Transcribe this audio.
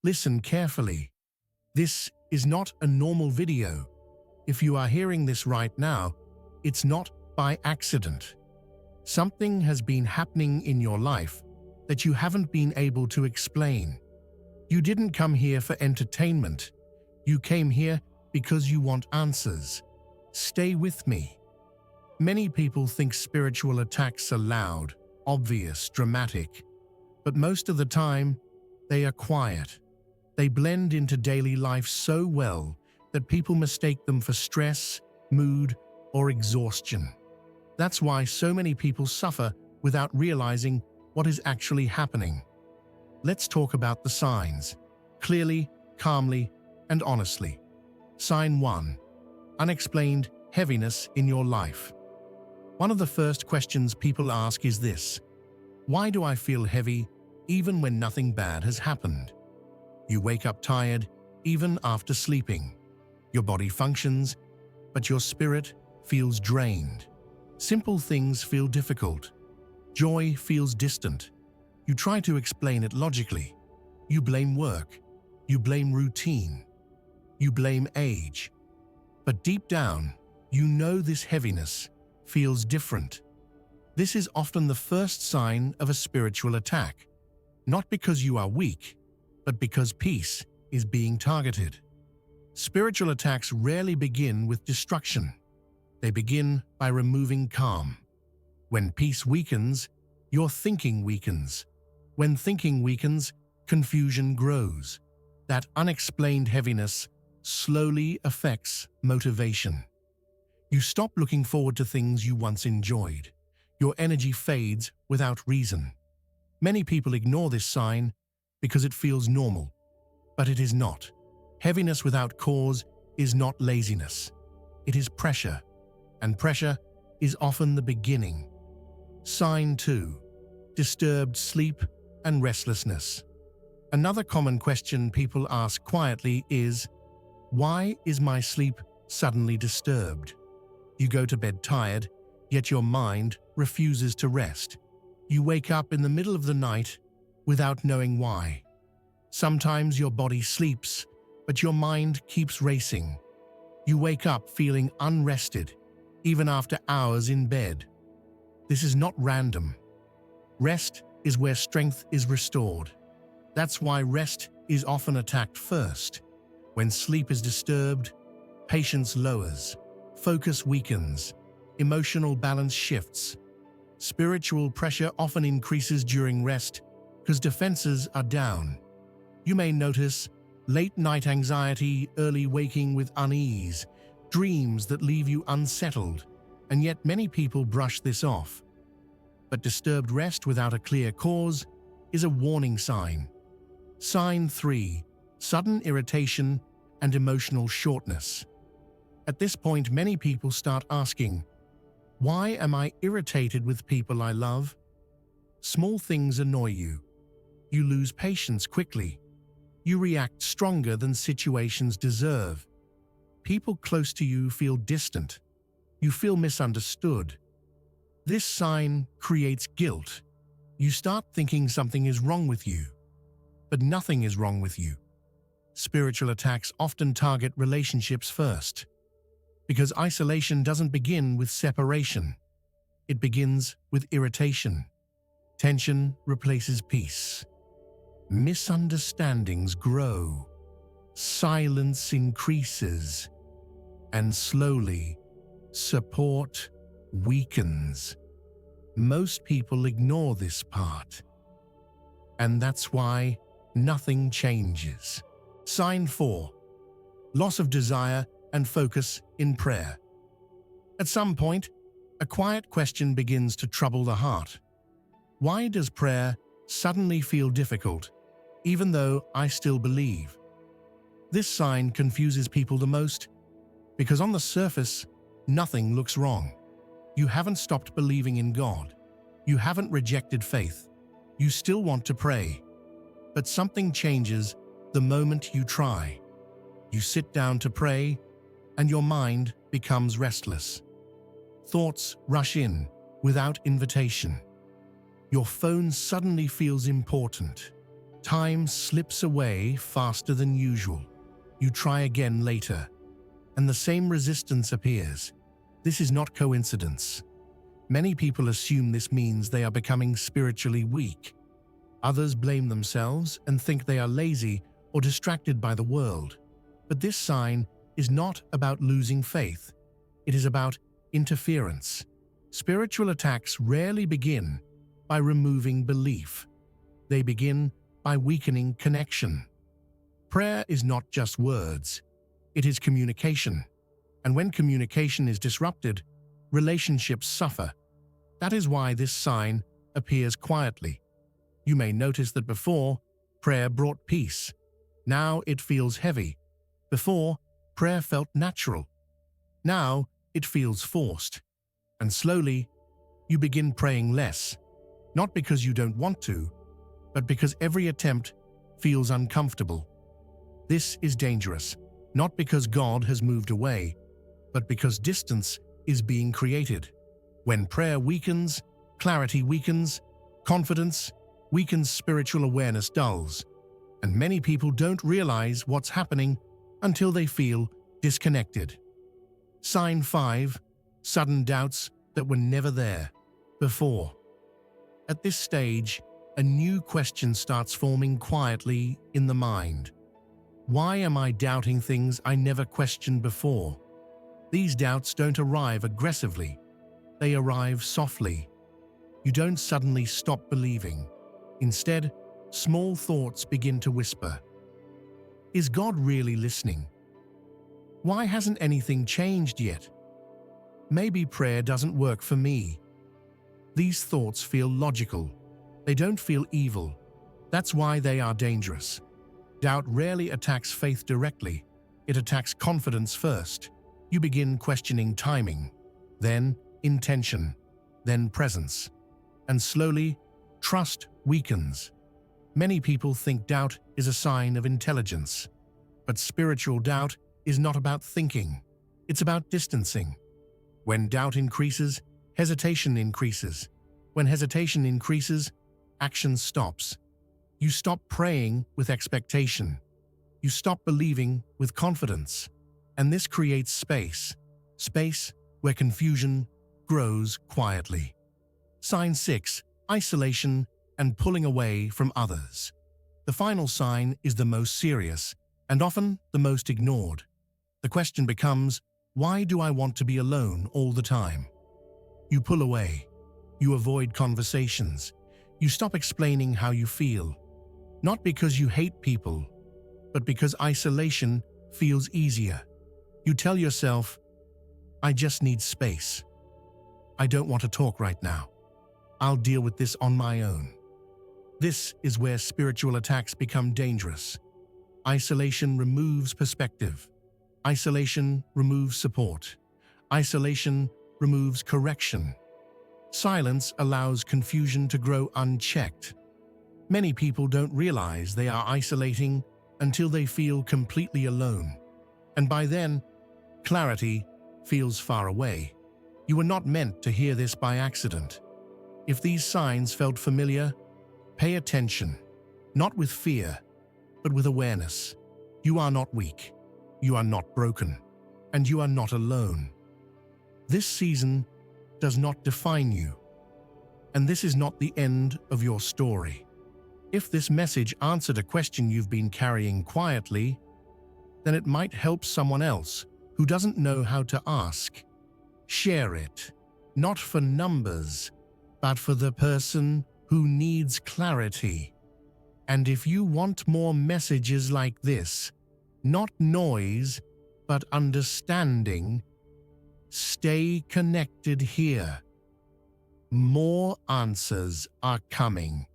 Listen carefully. This is not a normal video. If you are hearing this right now, it's not by accident. Something has been happening in your life that you haven't been able to explain. You didn't come here for entertainment. You came here because you want answers. Stay with me. Many people think spiritual attacks are loud, obvious, dramatic, but most of the time, they are quiet. They blend into daily life so well that people mistake them for stress, mood, or exhaustion. That's why so many people suffer without realizing what is actually happening. Let's talk about the signs, clearly, calmly, and honestly. Sign 1. Unexplained heaviness in your life. One of the first questions people ask is this: why do I feel heavy even when nothing bad has happened? You wake up tired even after sleeping. Your body functions, but your spirit feels drained. Simple things feel difficult. Joy feels distant. You try to explain it logically. You blame work. You blame routine. You blame age. But deep down, you know this heaviness feels different. This is often the first sign of a spiritual attack, not because you are weak, but because peace is being targeted. Spiritual attacks rarely begin with destruction. They begin by removing calm. When peace weakens, your thinking weakens. When thinking weakens, confusion grows. That unexplained heaviness slowly affects motivation. You stop looking forward to things you once enjoyed. Your energy fades without reason. Many people ignore this sign because it feels normal, but it is not. Heaviness without cause is not laziness. It is pressure, and pressure is often the beginning. Sign 2. Disturbed sleep and restlessness. Another common question people ask quietly is, why is my sleep suddenly disturbed? You go to bed tired, yet your mind refuses to rest. You wake up in the middle of the night without knowing why. Sometimes your body sleeps, but your mind keeps racing. You wake up feeling unrested, even after hours in bed. This is not random. Rest is where strength is restored. That's why rest is often attacked first. When sleep is disturbed, patience lowers, focus weakens, emotional balance shifts. Spiritual pressure often increases during rest because defenses are down. You may notice late-night anxiety, early waking with unease, dreams that leave you unsettled, and yet many people brush this off. But disturbed rest without a clear cause is a warning sign. Sign 3. Sudden irritation and emotional shortness. At this point, many people start asking, why am I irritated with people I love? Small things annoy you. You lose patience quickly. You react stronger than situations deserve. People close to you feel distant. You feel misunderstood. This sign creates guilt. You start thinking something is wrong with you. But nothing is wrong with you. Spiritual attacks often target relationships first, because isolation doesn't begin with separation. It begins with irritation. Tension replaces peace. Misunderstandings grow. Silence increases. And slowly, support weakens. Most people ignore this part. And that's why nothing changes. Sign 4. Loss of desire and focus in prayer. At some point, a quiet question begins to trouble the heart. Why does prayer suddenly feel difficult, even though I still believe? This sign confuses people the most because on the surface, nothing looks wrong. You haven't stopped believing in God. You haven't rejected faith. You still want to pray. But something changes the moment you try. You sit down to pray, and your mind becomes restless. Thoughts rush in without invitation. Your phone suddenly feels important. Time slips away faster than usual. You try again later, and the same resistance appears. This is not coincidence. Many people assume this means they are becoming spiritually weak. Others blame themselves and think they are lazy or distracted by the world. But this sign is not about losing faith. It is about interference. Spiritual attacks rarely begin by removing belief. They begin by weakening connection. Prayer is not just words. It is communication. And when communication is disrupted, relationships suffer. That is why this sign appears quietly. You may notice that before, prayer brought peace. Now it feels heavy. Before, prayer felt natural. Now it feels forced. And slowly, you begin praying less, not because you don't want to, but because every attempt feels uncomfortable. This is dangerous, not because God has moved away, but because distance is being created. When prayer weakens, clarity weakens, confidence weakens, spiritual awareness dulls, and many people don't realize what's happening until they feel disconnected. Sign 5. Sudden doubts that were never there before. At this stage, a new question starts forming quietly in the mind. Why am I doubting things I never questioned before? These doubts don't arrive aggressively. They arrive softly. You don't suddenly stop believing. Instead, small thoughts begin to whisper. Is God really listening? Why hasn't anything changed yet? Maybe prayer doesn't work for me. These thoughts feel logical. They don't feel evil. That's why they are dangerous. Doubt rarely attacks faith directly. It attacks confidence first. You begin questioning timing, then intention, then presence. And slowly, trust weakens. Many people think doubt is a sign of intelligence. But spiritual doubt is not about thinking. It's about distancing. When doubt increases, hesitation increases. When hesitation increases, action stops. You stop praying with expectation. You stop believing with confidence. And this creates space. Space where confusion grows quietly. Sign 6. Isolation and pulling away from others. The final sign is the most serious and often the most ignored. The question becomes, why do I want to be alone all the time? You pull away. You avoid conversations. You stop explaining how you feel. Not because you hate people, but because isolation feels easier. You tell yourself, I just need space. I don't want to talk right now. I'll deal with this on my own. This is where spiritual attacks become dangerous. Isolation removes perspective. Isolation removes support. Isolation removes correction. Silence allows confusion to grow unchecked. Many people don't realize they are isolating until they feel completely alone. And by then, clarity feels far away. You were not meant to hear this by accident. If these signs felt familiar, pay attention, not with fear, but with awareness. You are not weak. You are not broken. And you are not alone. This season does not define you. And this is not the end of your story. If this message answered a question you've been carrying quietly, then it might help someone else who doesn't know how to ask. Share it, not for numbers, but for the person who needs clarity. And if you want more messages like this, not noise, but understanding, stay connected here. More answers are coming.